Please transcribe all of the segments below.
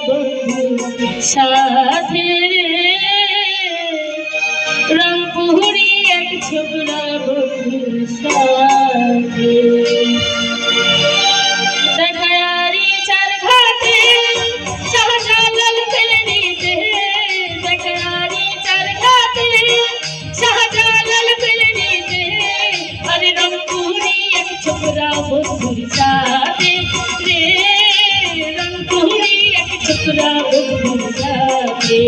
বন্ধু সাথে রংপুরি এক ছোকরা বন্ধু সাথে দেখায়ারি চার ঘাটে শাহজালাল ফেরিতে দেখায়ারি চার ঘাটে শাহজালাল ফেরিতে আরে রংপুরি এক ছোকরা বন্ধু সাথে রে রংপুরি এক ছোকরা বন্ধু সাথে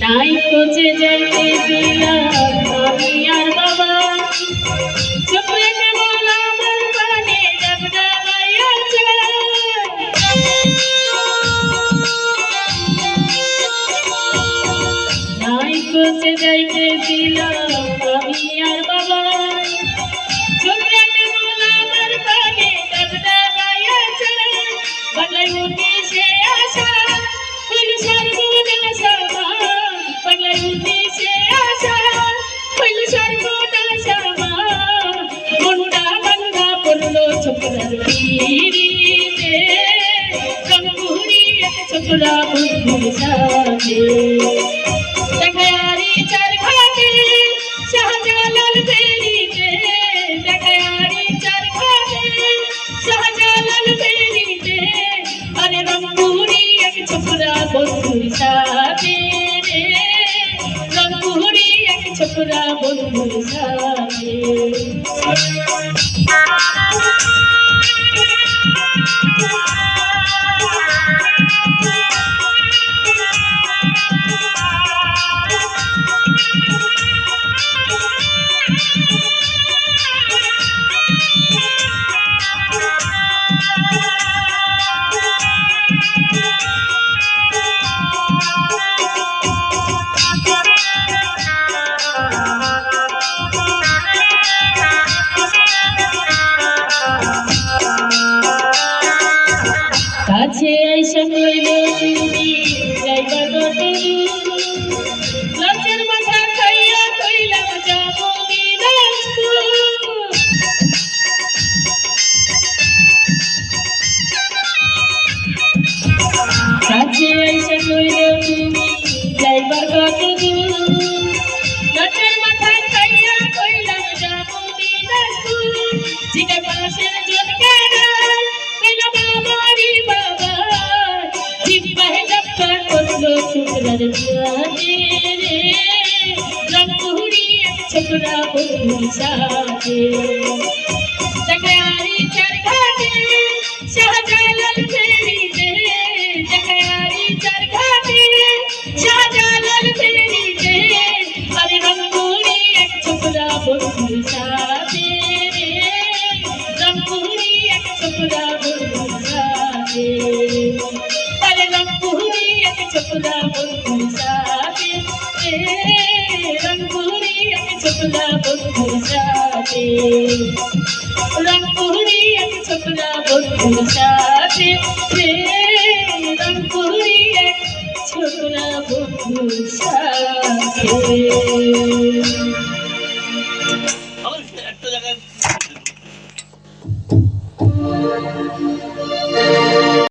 নাই কোচে যাইতে দিলাম আমি আর বাবা চোখে বলা আমার পানে ডাবডা বাইয়াছে নাই কোচে যাইতে দিলাম আমি আর বাবা চোখে বলা আমার পানে ডাবডা বাইয়াছে বাংলায় মুখে সে আশা ফুল সর্বনাশা বাংলায় উঠেছে আশা হইল সর্বনাশা মনটা ভাঙ্গা পড়লো ছোকরার পিড়িতে রংপুরি এক ছোকরা বন্ধুর সাথে দেখায়ারি চার ঘাটে শাহজালাল ফেরিতে দেখায়ারি চার ঘাটে শাহজালাল ফেরিতে আরে রংপুরি এক ছোকরা বন্ধুর সাথে রংপুরি এক ছোকরা বন্ধুর সাথে কাছে আইসা কইল তুমি যাইবা কত লজ্জার মাথা খাইয়া কইলাম যাবো দিনাজপুর কাছে আইসা কইল তুমি যাইবা কত লজ্জার মাথা খাইয়া কইলাম যাবো দিনাজপুর জিগা পাশের জন কেনা ছোকরার সাথে রে রংপুরি এক ছোকরা বন্ধুর সাথে দেখায়ারি চার ঘাটে শাহজালাল ফেরিতে দেখায়ারি চার ঘাটে শাহজালাল ফেরিতে আরে রংপুরি এক ছোকরা বন্ধুর সাথে রে রংপুরি এক ছোকরা বন্ধুর সাথে আরে রংপুরি এক ছোকরা বন্ধুর সাথে রংপুরি এক ছোকরা বন্ধুর সাথে রংপুরি এক ছোকরা বন্ধুর সাথে রংপুরি এক ছোকরা বন্ধুর সাথে